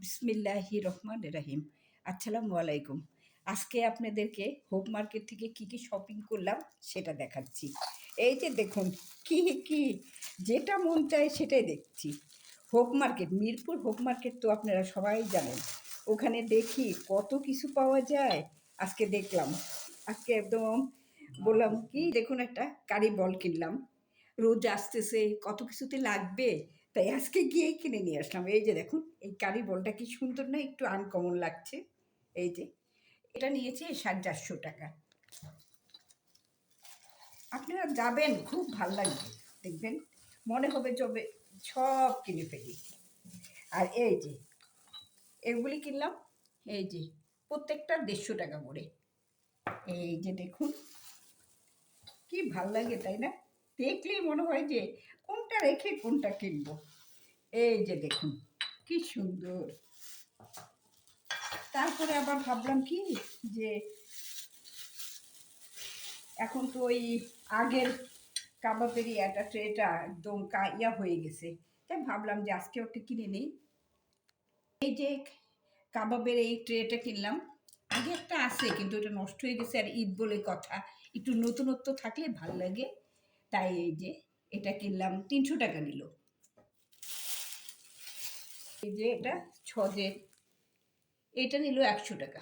বিসমিল্লাহির রহমানির রহিম। আসসালামু আলাইকুম। আজকে আপনাদেরকে হোপ মার্কেট থেকে কি শপিং করলাম সেটা দেখাচ্ছি। এই যে দেখুন কি যেটা মন চায় সেটাই দেখছি। Hope market, Mirpur hope market তো আপনারা সবাই জানেন। ওখানে দেখি কত কিছু পাওয়া যায়। আজকে দেখলাম। আজকে একদম বললাম কি দেখুন একটা কারি বল কিনলাম। রোজ আসতেছে কত কিছুতে লাগবে, তাই আজকে গিয়েই কিনে নিয়ে আসলাম। এই যে দেখুন এই কারি বলটা কি সুন্দর না, একটু আনকমন লাগছে। এই যে এটা নিয়েছে 450 টাকা। আপনারা যাবেন, খুব ভাল লাগবে, দেখবেন মনে হবে যবে সব কিনে ফেলি। আর এই যে এগুলি কিনলাম, এই যে প্রত্যেকটা 150 টাকা করে। এই যে দেখুন কি ভাল লাগে, তাই না? দেখলেই মনে হয় যে কোনটা রেখে কোনটা কিনবো। এই যে দেখুন কি সুন্দর। তারপরে আবার ভাবলাম কি যে এখন তো ওই আগের কাবাবেরই একটা ট্রেটা একদম ইয়া হয়ে গেছে, তাই ভাবলাম যে আজকে ওটা কিনে নিই। এই যে কাবাবের এই ট্রেটা কিনলাম। আগে একটা আছে কিন্তু ওটা নষ্ট হয়ে গেছে, আর ঈদ বলে কথা, একটু নতুনত্ব থাকলে ভাল লাগে, তাই এই যে এটা কিনলাম। 300 টাকা নিল। এই যে এটা ছজের, এটা নিল 100 টাকা।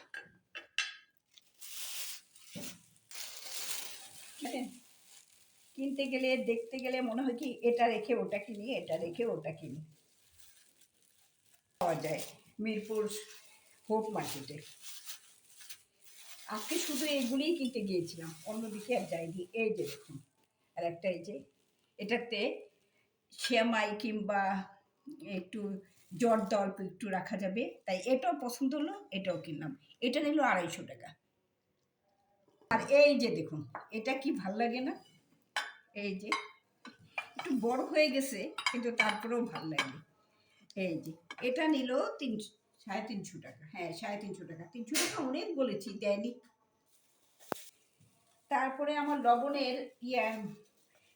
কিনতে গেলে দেখতে গেলে মনে হয় কি এটা রেখে ওটা কিনি, এটা রেখে ওটা কিনি। পাওয়া যায় মিরপুর হোপ মার্কেটে। আজকে শুধু এগুলিই কিনতে গিয়েছিলাম, অন্যদিকে আর যাইনি। এই যে দেখুন আর একটা, এই যে এটাতে সেমাই কিংবা একটু জর্দা অল্প একটু রাখা যাবে, তাই এটাও পছন্দ হলো, এটাও কিনলাম। এটা নিল 250 টাকা। আর এই যে দেখুন এটা কি ভাল লাগে না, এই যে একটু বড় হয়ে গেছে কিন্তু তারপরেও ভাল লাগে। এই যে এটা নিল 350 টাকা। হ্যাঁ 350 টাকা। 300 টাকা অনেক বলেছি, দেয়নি। তারপরে আমার লবণের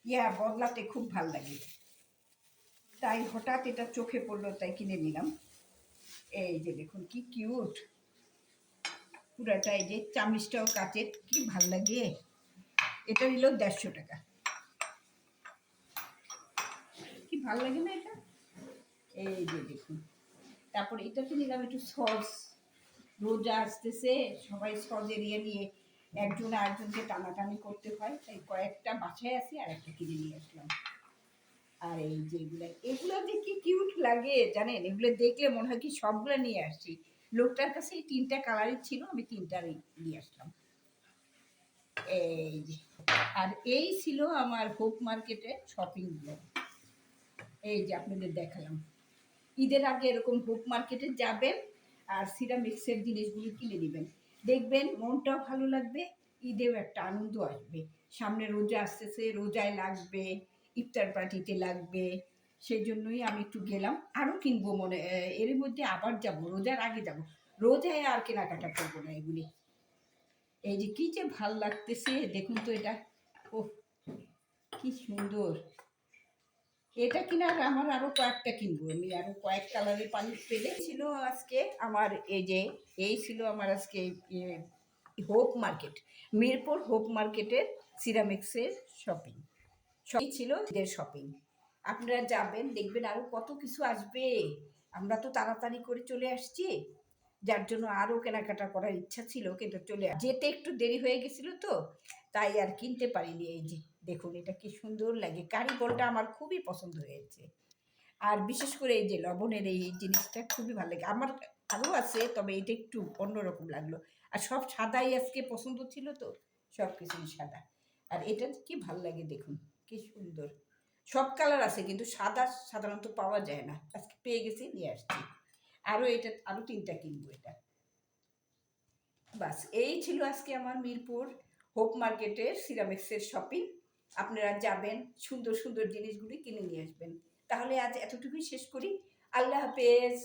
ইয়া বদলাতে খুব ভাল লাগে, তাই হঠাৎ এটা চোখে পড়লো, তাই কিনে নিলাম। এই যে দেখুন কি কিউট পুরাটা। এই যে চামচটাও কাচের, কি ভাল লাগে। এটা নিল 150 টাকা। কি ভাল লাগে না এটা? এই যে দেখুন। তারপর এটাতে নিলাম একটু সস। রোজা আসতেছে, সবাই সস এরিয়ে নিয়ে একজন আরেকজনকে টানাটানি করতে হয়, তাই কয়েকটা বাসায় আছে আর একটা কিনে নিয়ে আসলাম। আর এই যে এগুলো যে কি কিউট লাগে জানেন, এগুলো দেখলে মনে হয় কি সবগুলো নিয়ে আসছি। লোকটার কাছে এই 3টা কালারই ছিল, আমি 3টারই নিয়ে আসলাম। এই যে আর এই ছিল আমার হোপ মার্কেটের শপিংগুলো। এই যে আপনাদের দেখালাম। ঈদের আগে এরকম হোপ মার্কেটে যাবেন আর সিরামিক্সের জিনিসগুলো কিনে নেবেন, দেখবেন মনটাও ভালো লাগবে, ঈদেও একটা আনন্দ আসবে। সামনে রোজা আসতেছে, রোজায় লাগবে, ইফতার পার্টিতে লাগবে। সেই জন্যই আমি একটু গেলাম, আরও কিনবো মনে, এর মধ্যে আবার যাব, রোজার আগে যাব। রোজায় আর কেনাকাটা করবো না এগুলি। এই যে কি যে ভাল লাগতেছে দেখুন তো এটা, ও কি সুন্দর। এটা কিনার আমার আরো কয়েকটা কিনবো, আমি আরো কয়েক কালারের পানি পেলে ছিল আজকে আমার। এই যে এই ছিল আমার আজকে হোপ মার্কেট, মিরপুর হোপ মার্কেটের সিরামিক্সের শপিং। সবই ছিল এদের শপিং। আপনারা যাবেন, দেখবেন আরো কত কিছু আসবে। আমরা তো তাড়াতাড়ি করে চলে আসছি, যার জন্য আরও কেনাকাটা করার ইচ্ছা ছিল, কিন্তু যেতে একটু দেরি হয়ে গেছিলো তো, তাই আর কিনতে পারিনি। এই যে দেখুন এটা কি সুন্দর লাগে, কারি বলটা আমার খুবই পছন্দ হয়েছে। আর বিশেষ করে এই যে লবণের এই জিনিসটা খুবই ভালো লাগে আমার। আরও আছে, তবে এটা একটু অন্যরকম লাগলো। আর সব সাদাই আজকে পছন্দ ছিল তো, সব কিছুই সাদা। আর এটা কি ভালো লাগে দেখুন, কি সুন্দর। সব কালার আছে কিন্তু সাদা সাধারণত পাওয়া যায় না, আজকে পেয়ে গেছি, নিয়ে আসছি। আরও এটা আরও 3টা কিনবো এটা। বাস এই ছিল আজকে আমার মিরপুর হোপ মার্কেটের সিরামিক্সের শপিং। আপনারা যাবেন, সুন্দর সুন্দর জিনিসগুলি কিনে নিয়ে আসবেন। তাহলে আজ এতটুকুই শেষ করি। আল্লাহ হাফেজ।